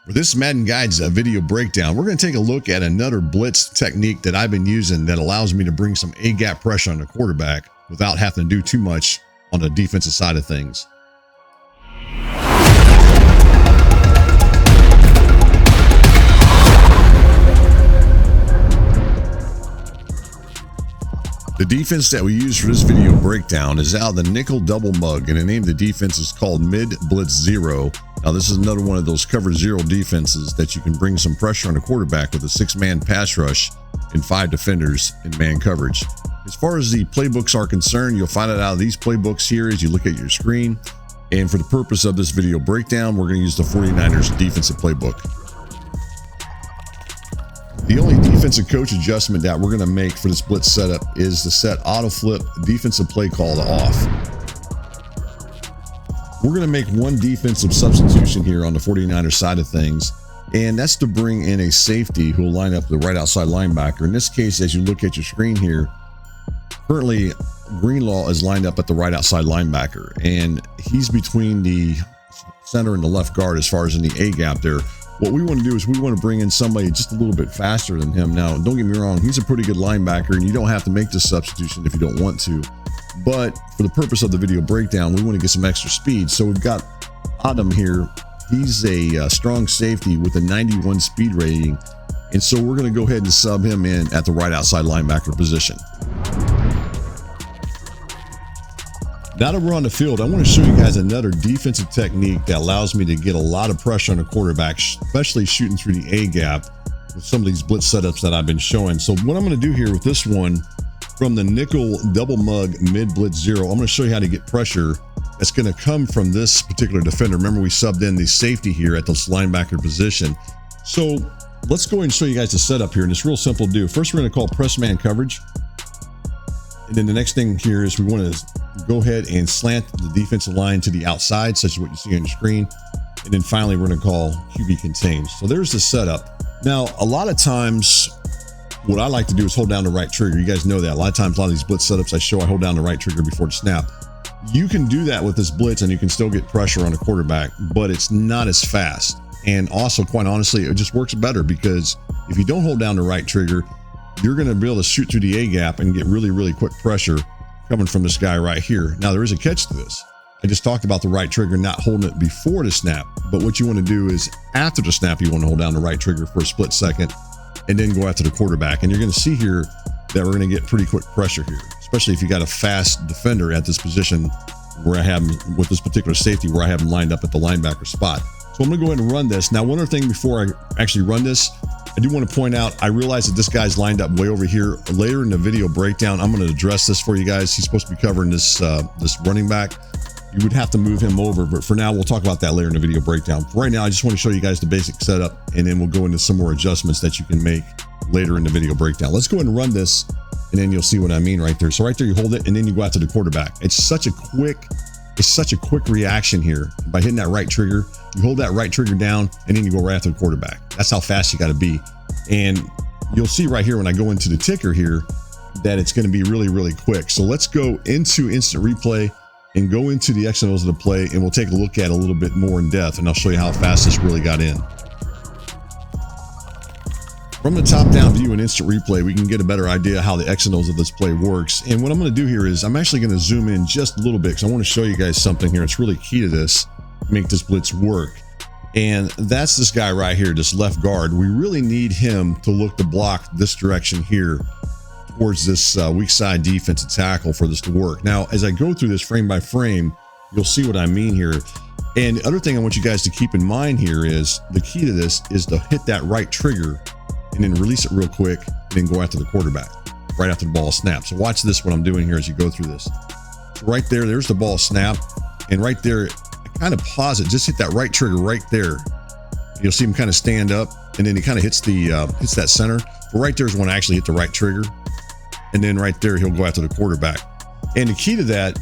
For this Madden Guides video breakdown, we're going to take a look at another blitz technique that I've been using that allows me to bring some A-gap pressure on the quarterback without having to do too much on the defensive side of things. The defense that we use for this video breakdown is out of the nickel double mug, and the name of the defense is called Mid Blitz Zero. Now, this is another one of those cover zero defenses that you can bring some pressure on the quarterback with a 6-man pass rush and 5 defenders in man coverage. As far as the playbooks are concerned, you'll find it out of these playbooks here as you look at your screen. And for the purpose of this video breakdown, we're going to use the 49ers defensive playbook. The only defensive coach adjustment that we're going to make for this blitz setup is to set auto flip defensive play call to off. We're going to make one defensive substitution here on the 49ers side of things, and that's to bring in a safety who will line up the right outside linebacker. In this case, as you look at your screen here, currently Greenlaw is lined up at the right outside linebacker, and he's between the center and the left guard as far as in the A gap there. What we want to do is we want to bring in somebody just a little bit faster than him. Now, don't get me wrong, he's a pretty good linebacker, and you don't have to make this substitution if you don't want to. But for the purpose of the video breakdown, we want to get some extra speed. So we've got Adam here. He's a strong safety with a 91 speed rating. And so we're going to go ahead and sub him in at the right outside linebacker position. Now that we're on the field, I want to show you guys another defensive technique that allows me to get a lot of pressure on the quarterback, especially shooting through the A gap with some of these blitz setups that I've been showing. So what I'm going to do here with this one from the nickel double mug mid blitz zero, I'm going to show you how to get pressure that's going to come from this particular defender. Remember, we subbed in the safety here at this linebacker position. So let's go ahead and show you guys the setup here, and it's real simple to do. First, we're going to call press man coverage. And then the next thing here is we want to go ahead and slant the defensive line to the outside, such as what you see on your screen. And then finally, we're going to call QB contained. So there's the setup. Now, a lot of times, what I like to do is hold down the right trigger. You guys know that. A lot of times, a lot of these blitz setups I hold down the right trigger before the snap. You can do that with this blitz, and you can still get pressure on the quarterback, but it's not as fast. And also, quite honestly, it just works better because if you don't hold down the right trigger, you're going to be able to shoot through the A gap and get really, really quick pressure coming from this guy right here. Now, there is a catch to this. I just talked about the right trigger not holding it before the snap, but what you want to do is after the snap, you want to hold down the right trigger for a split second and then go after the quarterback. And you're going to see here that we're going to get pretty quick pressure here, especially if you got a fast defender at this position where I have him with this particular safety where I have him lined up at the linebacker spot. So I'm going to go ahead and run this. Now, one other thing before I actually run this, I do want to point out, I realize that this guy's lined up way over here. Later in the video breakdown, I'm going to address this for you guys. He's supposed to be covering this running back. You would have to move him over, but for now, we'll talk about that later in the video breakdown. For right now, I just want to show you guys the basic setup, and then we'll go into some more adjustments that you can make later in the video breakdown. Let's go ahead and run this, and then you'll see what I mean right there. So right there, you hold it, and then you go out to the quarterback. It's such a quick reaction here. By hitting that right trigger, you hold that right trigger down, and then you go right after the quarterback. That's how fast you got to be. And you'll see right here when I go into the ticker here that it's going to be really, really quick. So let's go into instant replay and go into the X and O's of the play, and we'll take a look at it a little bit more in depth, and I'll show you how fast this really got in. From the top-down view in instant replay, we can get a better idea how the X and O's of this play works. And what I'm going to do here is I'm actually going to zoom in just a little bit because I want to show you guys something here. It's really key to this, make this blitz work. And that's this guy right here, this left guard. We really need him to look to block this direction here towards this weak side defensive tackle for this to work. Now, as I go through this frame by frame, you'll see what I mean here. And the other thing I want you guys to keep in mind here is the key to this is to hit that right trigger and then release it real quick and then go after the quarterback right after the ball snaps. So watch this, what I'm doing here as you go through this. So right there, there's the ball snap. And right there, kind of pause it, just hit that right trigger right there. You'll see him kind of stand up, and then he kind of hits that center. But right there is when I actually hit the right trigger, and then right there he'll go after the quarterback. And the key to that,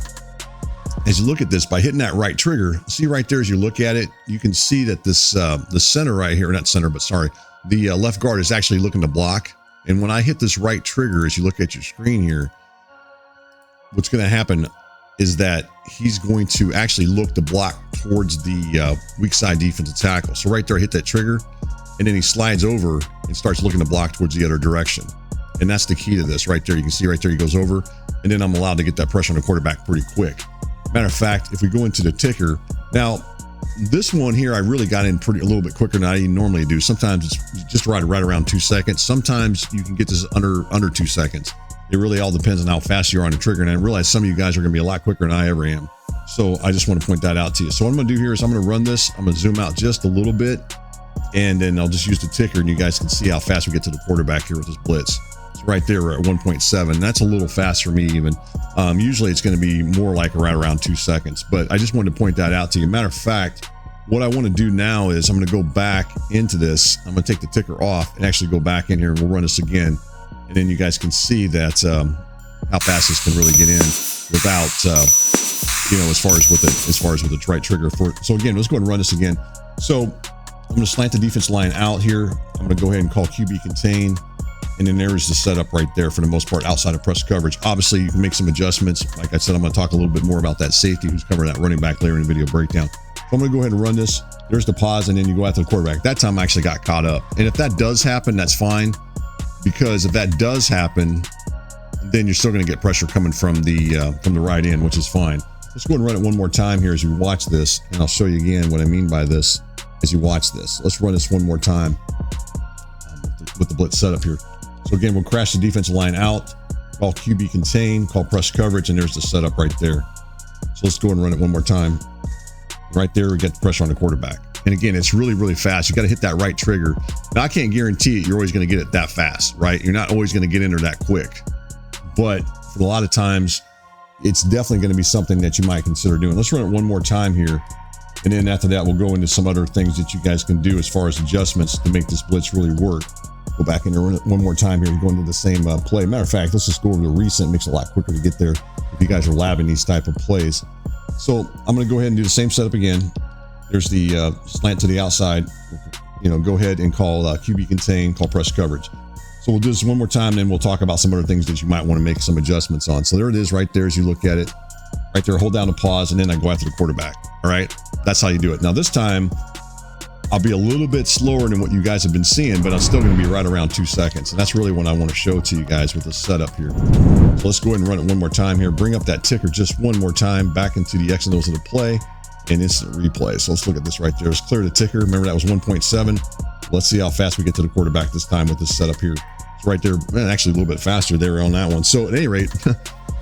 as you look at this, by hitting that right trigger, see right there as you look at it, you can see that this the center right here, not center, but sorry, the left guard is actually looking to block. And when I hit this right trigger, as you look at your screen here, what's going to happen? is that he's going to actually look to block towards the weak side defensive tackle. So right there, I hit that trigger, and then he slides over and starts looking to block towards the other direction. And that's the key to this right there. You can see right there, he goes over, and then I'm allowed to get that pressure on the quarterback pretty quick. Matter of fact, if we go into the ticker, now this one here, I really got in a little bit quicker than I normally do. Sometimes it's just right around 2 seconds. Sometimes you can get this under 2 seconds. It really all depends on how fast you are on the trigger. And I realize some of you guys are going to be a lot quicker than I ever am. So I just want to point that out to you. So what I'm going to do here is I'm going to run this. I'm going to zoom out just a little bit, and then I'll just use the ticker, and you guys can see how fast we get to the quarterback here with this blitz. It's right there, we're at 1.7. That's a little fast for me even. Usually it's going to be more like around 2 seconds, but I just wanted to point that out to you. Matter of fact, what I want to do now is I'm going to go back into this. I'm going to take the ticker off and actually go back in here, and we'll run this again. And then you guys can see that how fast this can really get in without, as far as with the right trigger for it. So again, let's go ahead and run this again. So I'm going to slant the defense line out here. I'm going to go ahead and call QB contain. And then there's the setup right there for the most part outside of press coverage. Obviously, you can make some adjustments. Like I said, I'm going to talk a little bit more about that safety who's covering that running back later in the video breakdown. So I'm going to go ahead and run this. There's the pause, and then you go after the quarterback. That time I actually got caught up. And if that does happen, that's fine. Because if that does happen, then you're still going to get pressure coming from the right end, which is fine. Let's go ahead and run it one more time here as we watch this, and I'll show you again what I mean by this as you watch this. Let's run this one more time with the blitz setup here. So again, we'll crash the defensive line out, call QB contain, call press coverage, and there's the setup right there. So let's go ahead and run it one more time. Right there, we get the pressure on the quarterback. And again, it's really, really fast. You got to hit that right trigger. Now, I can't guarantee it, you're always going to get it that fast, right? You're not always going to get in there that quick. But for a lot of times, it's definitely going to be something that you might consider doing. Let's run it one more time here. And then after that, we'll go into some other things that you guys can do as far as adjustments to make this blitz really work. Go back in there, run it one more time here and go into the same play. Matter of fact, let's just go over to recent. It makes it a lot quicker to get there if you guys are labbing these type of plays. So I'm going to go ahead and do the same setup again. There's the slant to the outside. Go ahead and call QB contain, call press coverage. So we'll do this one more time, then we'll talk about some other things that you might want to make some adjustments on. So there it is right there as you look at it. Right there, hold down the pause, and then I go after the quarterback. All right, that's how you do it. Now this time, I'll be a little bit slower than what you guys have been seeing, but I'm still going to be right around 2 seconds. And that's really what I want to show to you guys with the setup here. So let's go ahead and run it one more time here. Bring up that ticker just one more time back into the X and O's of the play and instant replay. So let's look at this right there. Let's clear the ticker. Remember that was 1.7. Let's see how fast we get to the quarterback this time with this setup here. It's right there, man, actually a little bit faster there on that one. So at any rate,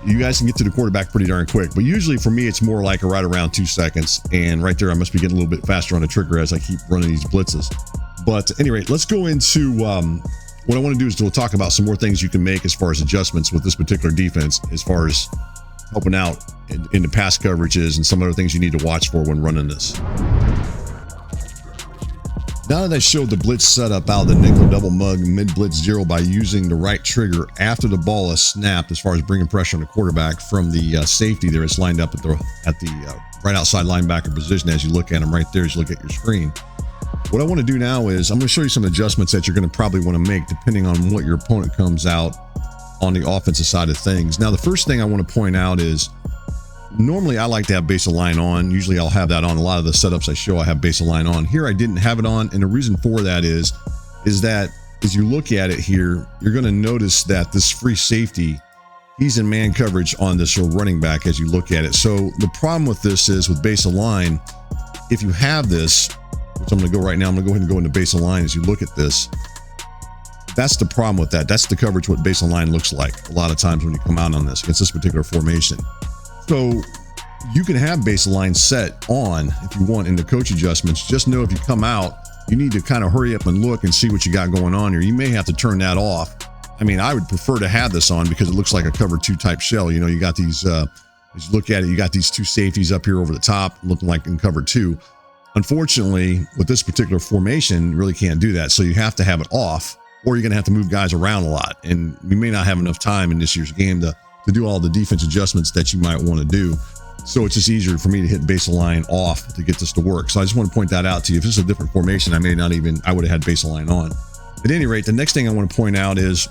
you guys can get to the quarterback pretty darn quick. But usually for me, it's more like right around 2 seconds. And right there, I must be getting a little bit faster on the trigger as I keep running these blitzes. But at any rate, let's go into what I want to do is we'll talk about some more things you can make as far as adjustments with this particular defense, as far as helping out in the pass coverages and some other things you need to watch for when running this. Now that I showed the blitz setup out of the nickel double mug mid blitz zero by using the right trigger after the ball is snapped, as far as bringing pressure on the quarterback from the safety there, it's lined up at the right outside linebacker position as you look at him right there as you look at your screen. What I want to do now is I'm going to show you some adjustments that you're going to probably want to make depending on what your opponent comes out on the offensive side of things. Now, the first thing I want to point out is normally I like to have base of line on. Usually I'll have that on. A lot of the setups I show, I have base of line on. Here I didn't have it on, and the reason for that is that as you look at it here, you're going to notice that this free safety, he's in man coverage on this running back as you look at it. So the problem with this is with base of line, if you have this, which I'm going to go right now, I'm going to go ahead and go into base of line as you look at this. That's the problem with that. That's the coverage what base of line looks like a lot of times when you come out on this against this particular formation. So you can have base of line set on if you want in the coach adjustments. Just know if you come out, you need to kind of hurry up and look and see what you got going on here. You may have to turn that off. I mean, I would prefer to have this on because it looks like a cover two type shell. You know, you got these, as you look at it, you got these two safeties up here over the top looking like in cover two. Unfortunately, with this particular formation, you really can't do that. So you have to have it off, or you're going to have to move guys around a lot. And you may not have enough time in this year's game to do all the defense adjustments that you might want to do. So it's just easier for me to hit base of line off to get this to work. So I just want to point that out to you. If this is a different formation, I would have had base of line on. At any rate, the next thing I want to point out is,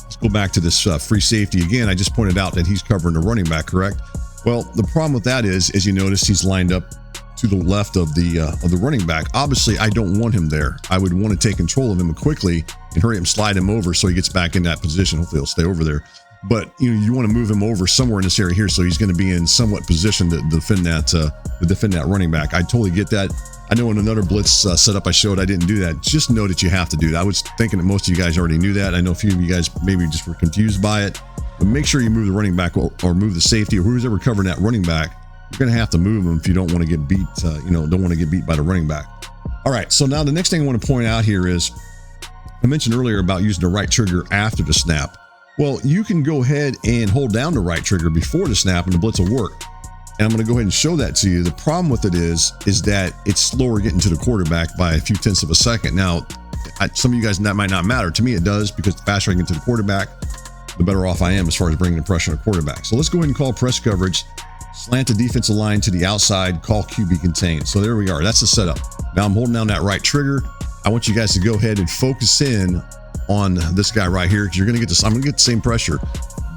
let's go back to this free safety again. I just pointed out that he's covering the running back, correct? Well, the problem with that is, as you notice, he's lined up to the left of the running back. Obviously, I don't want him there. I would want to take control of him quickly and hurry him, slide him over so he gets back in that position. Hopefully he'll stay over there. But you want to move him over somewhere in this area here, so he's going to be in somewhat position to defend that running back. I totally get that. I know in another blitz setup I showed, I didn't do that. Just know that you have to do that. I was thinking that most of you guys already knew that. I know a few of you guys maybe just were confused by it. But make sure you move the running back or move the safety or who's ever covering that running back. You're going to have to move them if you don't want to get beat. Don't want to get beat by the running back. All right. So now the next thing I want to point out here is I mentioned earlier about using the right trigger after the snap. Well, you can go ahead and hold down the right trigger before the snap and the blitz will work. And I'm going to go ahead and show that to you. The problem with it is that it's slower getting to the quarterback by a few tenths of a second. Now, some of you guys, that might not matter. To me, it does, because the faster I get to the quarterback, the better off I am as far as bringing the pressure on the quarterback. So let's go ahead and call press coverage, slant the defensive line to the outside, call QB contain. So there we are. That's the setup. Now I'm holding down that right trigger. I want you guys to go ahead and focus in on this guy right here, because you're going to get this. I'm going to get the same pressure,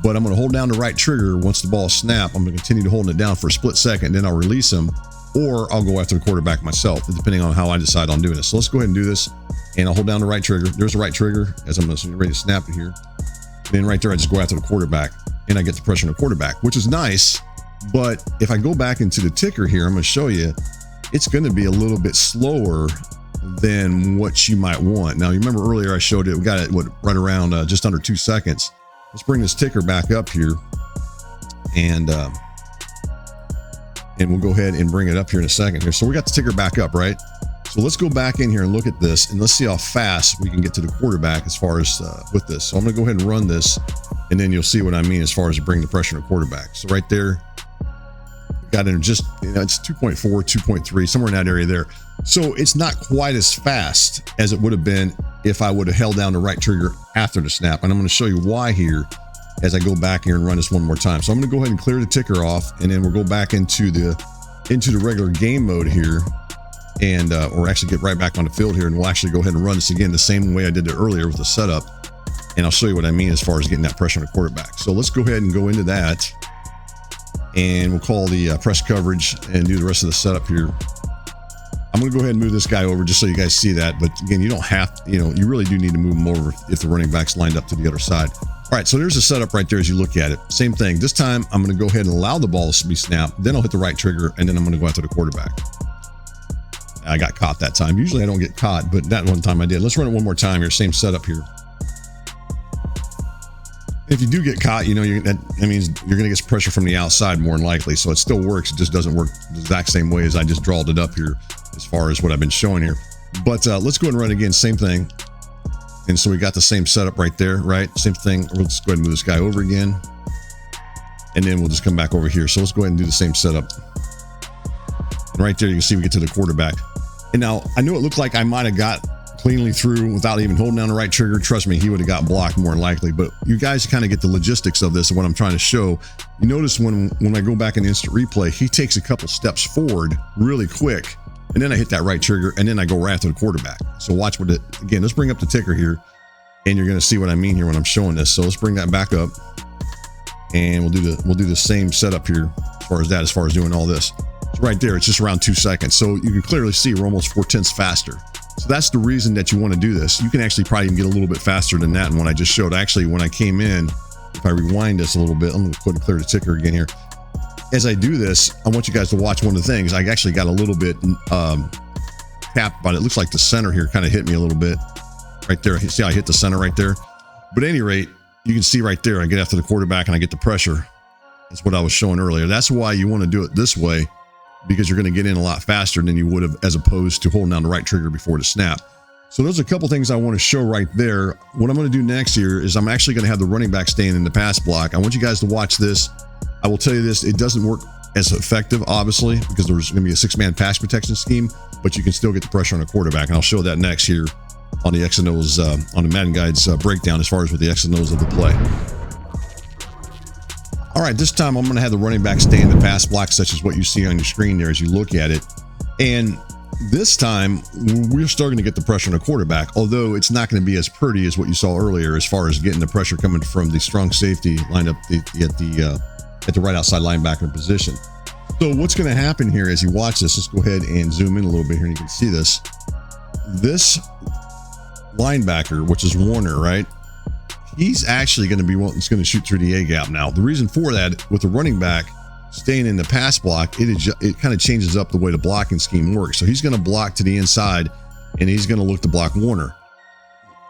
but I'm going to hold down the right trigger. Once the ball snaps, I'm going to continue to hold it down for a split second. Then I'll release him, or I'll go after the quarterback myself, depending on how I decide on doing this. So let's go ahead and do this. And I'll hold down the right trigger. There's the right trigger as I'm ready to snap it here. And then right there, I just go after the quarterback and I get the pressure on the quarterback, which is nice. But if I go back into the ticker here, I'm going to show you, it's going to be a little bit slower than what you might want. Now, you remember earlier I showed it, we got it right around just under 2 seconds. Let's bring this ticker back up here, and we'll go ahead and bring it up here in a second here. So we got the ticker back up, right? So let's go back in here and look at this, and let's see how fast we can get to the quarterback as far as with this. So I'm going to go ahead and run this, and then you'll see what I mean as far as bringing the pressure on the quarterback. So right there, got in just, it's 2.4, 2.3, somewhere in that area there. So it's not quite as fast as it would have been if I would have held down the right trigger after the snap. And I'm going to show you why here as I go back here and run this one more time. So I'm going to go ahead and clear the ticker off, and then we'll go back into the regular game mode here, and or actually get right back on the field here, and we'll actually go ahead and run this again the same way I did it earlier with the setup. And I'll show you what I mean as far as getting that pressure on the quarterback. So let's go ahead and go into that, and we'll call the press coverage and do the rest of the setup here. I'm going to go ahead and move this guy over just so you guys see that. But again, you don't have to, you really do need to move him over if the running back's lined up to the other side. All right, so there's the setup right there as you look at it. Same thing. This time, I'm going to go ahead and allow the ball to be snapped. Then I'll hit the right trigger, and then I'm going to go after the quarterback. I got caught that time. Usually I don't get caught, but that one time I did. Let's run it one more time here. Same setup here. If you do get caught, that means you're going to get pressure from the outside more than likely. So it still works. It just doesn't work the exact same way as I just drawed it up here as far as what I've been showing here. But let's go ahead and run again. Same thing. And so we got the same setup right there, right? Same thing. We'll just go ahead and move this guy over again. And then we'll just come back over here. So let's go ahead and do the same setup. And right there, you can see we get to the quarterback. And now I know it looked like I might have got cleanly through without even holding down the right trigger. Trust me, he would have got blocked more than likely. But you guys kind of get the logistics of this and what I'm trying to show. You notice when I go back in instant replay, he takes a couple steps forward really quick, and then I hit that right trigger, and then I go right after the quarterback. So watch what it, again, let's bring up the ticker here, and you're going to see what I mean here when I'm showing this. So let's bring that back up, and we'll do the same setup here as far as doing all this. So right there, it's just around 2 seconds. So you can clearly see we're almost 4/10 faster. So that's the reason that you want to do this. You can actually probably even get a little bit faster than that. And when I just showed, actually, when I came in, if I rewind this a little bit, I'm going to go ahead and clear the ticker again here. As I do this, I want you guys to watch one of the things. I actually got a little bit tapped, but it looks like the center here kind of hit me a little bit right there. See how I hit the center right there? But at any rate, you can see right there, I get after the quarterback and I get the pressure. That's what I was showing earlier. That's why you want to do it this way, because you're going to get in a lot faster than you would have as opposed to holding down the right trigger before the snap. So those are a couple things I want to show right there. What I'm going to do next here is I'm actually going to have the running back staying in the pass block. I want you guys to watch this. I will tell you this, it doesn't work as effective, obviously, because there's going to be a 6-man pass protection scheme, but you can still get the pressure on a quarterback. And I'll show that next here on the X and O's, on the Madden Guides breakdown as far as with the X and O's of the play. All right, this time I'm going to have the running back stay in the pass block, such as what you see on your screen there as you look at it. And this time, we're starting to get the pressure on the quarterback, although it's not going to be as pretty as what you saw earlier as far as getting the pressure coming from the strong safety lined up at at the right outside linebacker position. So what's going to happen here as you watch this, let's go ahead and zoom in a little bit here and you can see this. This linebacker, which is Warner, right? He's actually going to be one that's going to shoot through the A gap. Now, the reason for that, with the running back staying in the pass block, it kind of changes up the way the blocking scheme works. So he's going to block to the inside and he's going to look to block Warner.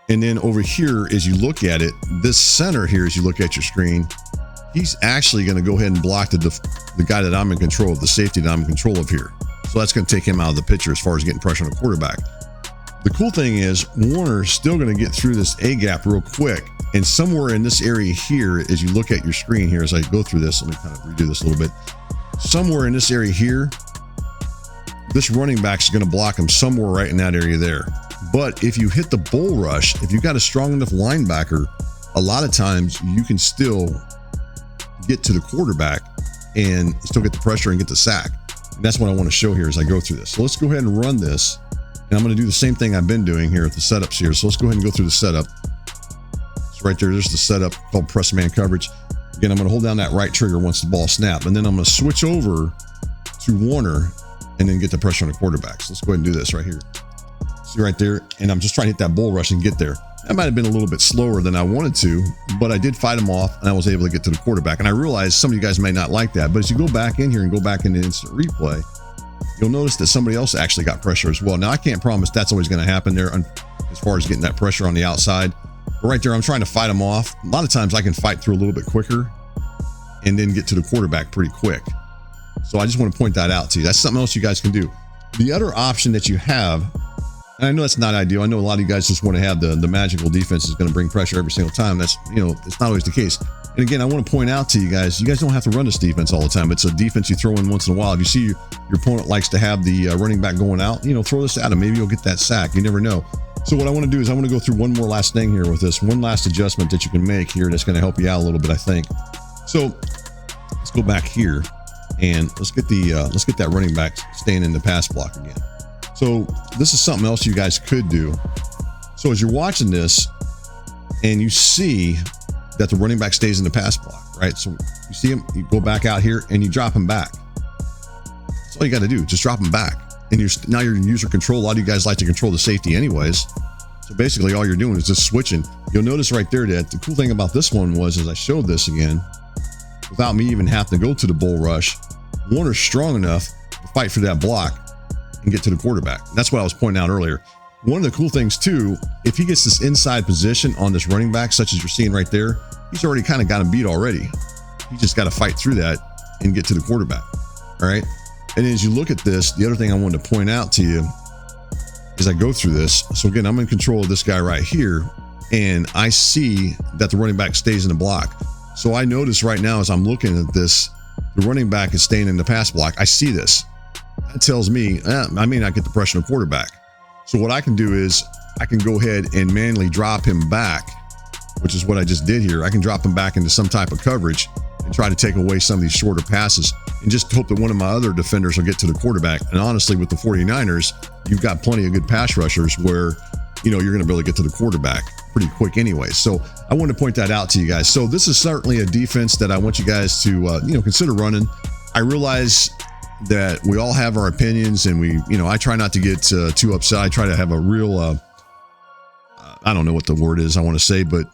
And then over here, as you look at it, this center here, as you look at your screen, he's actually going to go ahead and block the guy that I'm in control of, the safety that I'm in control of here. So that's going to take him out of the picture as far as getting pressure on the quarterback. The cool thing is Warner's still going to get through this A gap real quick. And somewhere in this area here, as you look at your screen here, as I go through this, let me kind of redo this a little bit. Somewhere in this area here, this running back is going to block him somewhere right in that area there. But if you hit the bull rush, if you've got a strong enough linebacker, a lot of times you can still get to the quarterback and still get the pressure and get the sack. And that's what I want to show here as I go through this. So let's go ahead and run this. And I'm going to do the same thing I've been doing here at the setups here. So let's go ahead and go through the setup. So right there's the setup called press man coverage. Again, I'm going to hold down that right trigger once the ball snaps. And then I'm going to switch over to Warner and then get the pressure on the quarterback. So let's go ahead and do this right here. See right there. And I'm just trying to hit that bull rush and get there. That might have been a little bit slower than I wanted to, but I did fight him off and I was able to get to the quarterback. And I realized some of you guys may not like that, but as you go back in here and go back into instant replay, you'll notice that somebody else actually got pressure as well. Now, I can't promise that's always going to happen there as far as getting that pressure on the outside. But right there, I'm trying to fight them off. A lot of times I can fight through a little bit quicker and then get to the quarterback pretty quick. So I just want to point that out to you. That's something else you guys can do. The other option that you have, and I know that's not ideal. I know a lot of you guys just want to have the magical defense is going to bring pressure every single time. That's, it's not always the case. And again, I want to point out to you guys don't have to run this defense all the time. It's a defense you throw in once in a while. If you see your opponent likes to have the running back going out, throw this at him. Maybe you'll get that sack. You never know. So what I want to do is I want to go through one more last thing here with this, one last adjustment that you can make here that's going to help you out a little bit, I think. So let's go back here and let's get that running back staying in the pass block again. So this is something else you guys could do. So as you're watching this and you see that the running back stays in the pass block, right? So you see him, you go back out here and you drop him back. That's all you got to do. Just drop him back. And now you're in user control. A lot of you guys like to control the safety anyways. So basically all you're doing is just switching. You'll notice right there that the cool thing about this one was, as I showed this again, without me even having to go to the bull rush, Warner's strong enough to fight for that block and get to the quarterback. And that's what I was pointing out earlier. One of the cool things too, if he gets this inside position on this running back, such as you're seeing right there, he's already kind of got him beat already. He just got to fight through that and get to the quarterback. All right. And as you look at this, the other thing I wanted to point out to you as I go through this. So again, I'm in control of this guy right here, and I see that the running back stays in the block. So I notice right now as I'm looking at this, the running back is staying in the pass block. I see this. That tells me I may not get the pressure on the quarterback. So what I can do is I can go ahead and manually drop him back, which is what I just did here. I can drop him back into some type of coverage and try to take away some of these shorter passes and just hope that one of my other defenders will get to the quarterback. And honestly, with the 49ers, you've got plenty of good pass rushers where, you're going to be able to get to the quarterback pretty quick anyway. So I want to point that out to you guys. So this is certainly a defense that I want you guys to, consider running. I realize that we all have our opinions and I try not to get too upset. I try to have a real, I don't know what the word is I want to say, but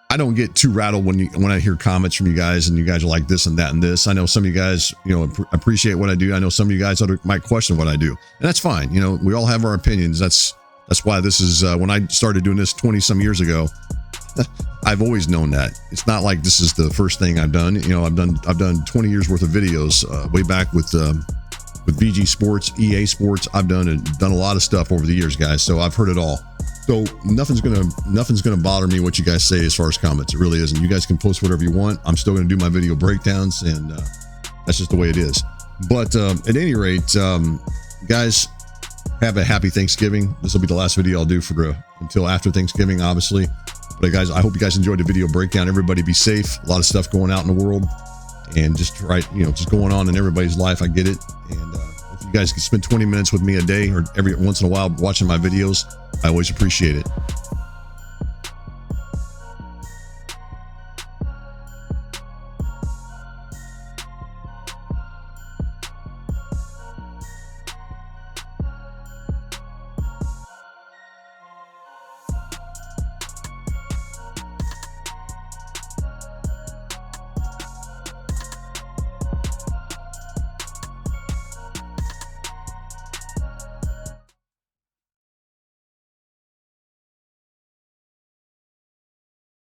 I don't get too rattled when I hear comments from you guys and you guys are like this and that and this. I know some of you guys, appreciate what I do. I know some of you guys might question what I do, and that's fine. We all have our opinions. That's why this is, when I started doing this 20 some years ago, I've always known that. It's not like this is the first thing I've done. I've done 20 years worth of videos, way back with VG Sports, EA Sports. I've done a lot of stuff over the years, guys. So I've heard it all. So nothing's gonna bother me what you guys say as far as comments. It really isn't. You guys can post whatever you want. I'm still gonna do my video breakdowns, and that's just the way it is. But at any rate, guys, have a happy Thanksgiving. This will be the last video I'll do until after Thanksgiving, obviously. But guys, I hope you guys enjoyed the video breakdown. Everybody be safe. A lot of stuff going out in the world, and just going on in everybody's life. I get it. And if you guys can spend 20 minutes with me a day or every once in a while watching my videos, I always appreciate it.